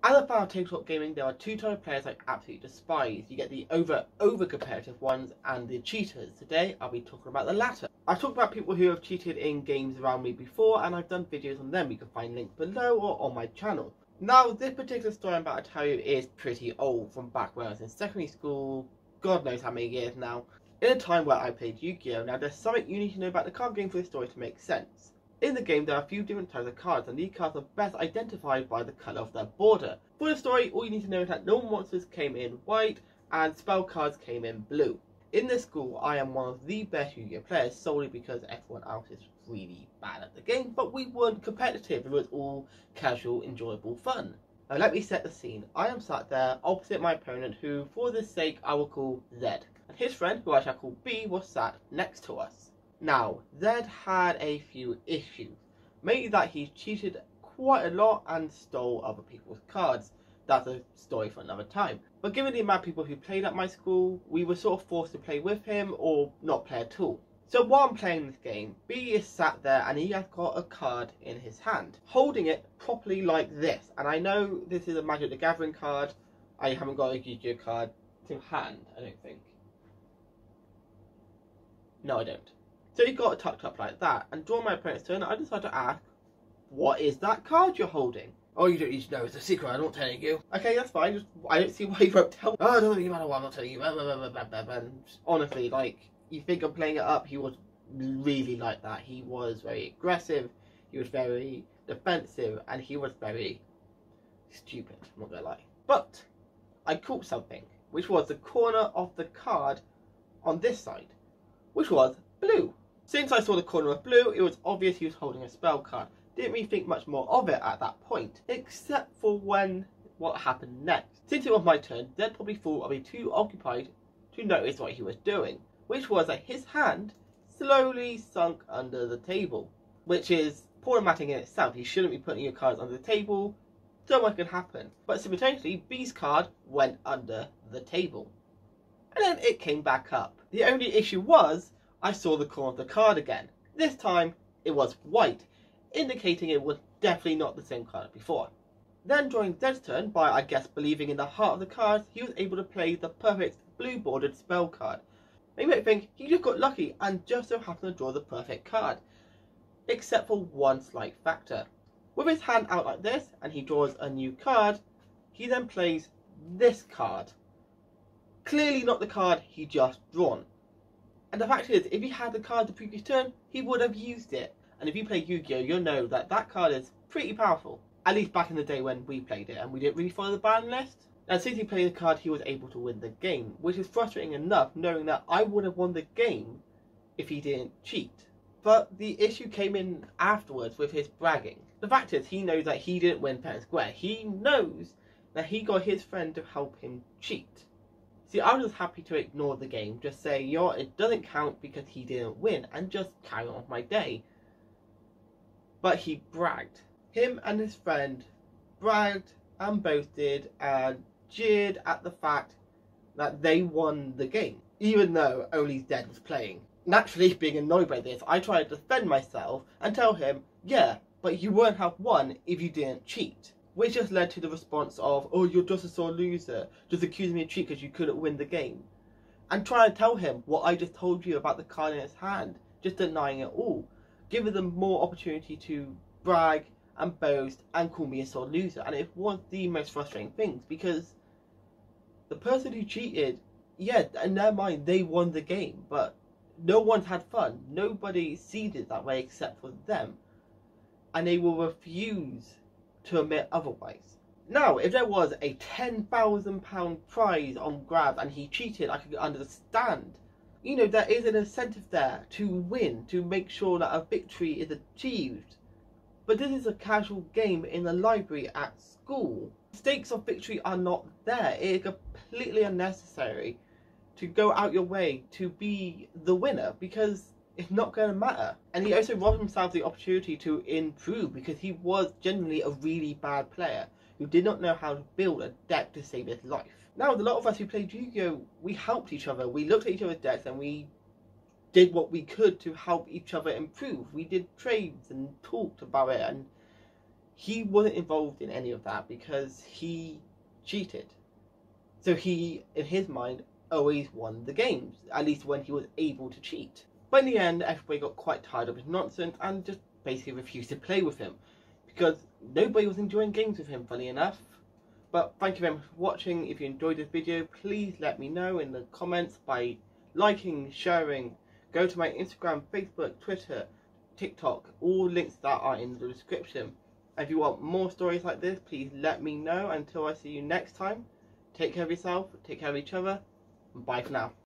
As a fan of tabletop gaming, there are two types of players I absolutely despise. You get the over competitive ones and the cheaters. Today I'll be talking about the latter. I've talked about people who have cheated in games around me before, and I've done videos on them. You can find links below or on my channel. Now, this particular story I'm about to tell you is pretty old, from back when I was in secondary school, God knows how many years now, in a time where I played Yu-Gi-Oh! Now, there's something you need to know about the card game for this story to make sense. In the game, there are a few different types of cards, and these cards are best identified by the colour of their border. For the story, all you need to know is that normal monsters came in white, and spell cards came in blue. In this school, I am one of the best Yu-Gi-Oh! Players, solely because everyone else is really bad at the game, but we weren't competitive, it was all casual, enjoyable fun. Now let me set the scene. I am sat there opposite my opponent, who, for this sake, I will call Zed, and his friend, who I shall call B, was sat next to us. Now, Zed had a few issues, mainly that he cheated quite a lot and stole other people's cards. That's a story for another time. But given the amount of people who played at my school, we were sort of forced to play with him or not play at all. So while I'm playing this game, B is sat there and he has got a card in his hand, holding it properly like this. And I know this is a Magic the Gathering card. I haven't got a Yu-Gi-Oh! Card to hand, I don't think. No, I don't. So he got it tucked up like that, and during my opponent's turn, I decided to ask, what is that card you're holding? Oh, you don't need to know, it's a secret, I'm not telling you. Okay, that's fine, I don't see why you won't tell me. Oh, it doesn't really matter what I'm not telling you. And honestly, like, you think I'm playing it up, he was really like that. He was very aggressive, he was very defensive, and he was very stupid, I'm not gonna lie. But I caught something, which was the corner of the card on this side, which was blue. Since I saw the corner of blue, it was obvious he was holding a spell card. Didn't really think much more of it at that point, except for what happened next. Since it was my turn, Zed probably thought I'd be too occupied to notice what he was doing, which was that his hand slowly sunk under the table, which is problematic in itself. You shouldn't be putting your cards under the table, so much could happen. But simultaneously, B's card went under the table, and then it came back up. The only issue was, I saw the corner of the card again. This time, it was white, indicating it was definitely not the same card as before. Then during Zed's turn, by I guess believing in the heart of the cards, he was able to play the perfect blue bordered spell card. Now you might think he just got lucky and just so happened to draw the perfect card, except for one slight factor. With his hand out like this, and he draws a new card, he then plays this card. Clearly not the card he just drawn. And the fact is, if he had the card the previous turn, he would have used it. And if you play Yu-Gi-Oh! You'll know that that card is pretty powerful. At least back in the day when we played it and we didn't really follow the ban list. And since he played the card, he was able to win the game, which is frustrating enough knowing that I would have won the game if he didn't cheat. But the issue came in afterwards with his bragging. The fact is, he knows that he didn't win fair and square. He knows that he got his friend to help him cheat. See, I was just happy to ignore the game, just say, you know what, it doesn't count because he didn't win, and just carry on with my day. But he bragged. Him and his friend bragged and boasted and jeered at the fact that they won the game, even though only Zed was playing. Naturally, being annoyed by this, I tried to defend myself and tell him, yeah, but you wouldn't have won if you didn't cheat. Which just led to the response of, oh, you're just a sore loser, just accusing me of cheat because you couldn't win the game. And trying to tell him what I just told you about the card in his hand, just denying it all, giving them more opportunity to brag and boast and call me a sore loser. And it was the most frustrating things, because the person who cheated, yeah, in their mind they won the game, but no one's had fun. Nobody sees it that way except for them. And they will refuse to admit otherwise. Now, if there was a £10,000 prize on grab and he cheated, I could understand. You know, there is an incentive there to win, to make sure that a victory is achieved. But this is a casual game in the library at school. Stakes of victory are not there. It is completely unnecessary to go out your way to be the winner, because it's not going to matter. And he also robbed himself the opportunity to improve, because he was genuinely a really bad player who did not know how to build a deck to save his life. Now, a lot of us who played Yu-Gi-Oh! We helped each other. We looked at each other's decks and we did what we could to help each other improve. We did trades and talked about it, and he wasn't involved in any of that because he cheated. So he, in his mind, always won the games, at least when he was able to cheat. But in the end, everybody got quite tired of his nonsense and just basically refused to play with him, because nobody was enjoying games with him, funny enough. But thank you very much for watching. If you enjoyed this video, please let me know in the comments by liking, sharing. Go to my Instagram, Facebook, Twitter, TikTok, all links that are in the description. And if you want more stories like this, please let me know. Until I see you next time, take care of yourself, take care of each other, and bye for now.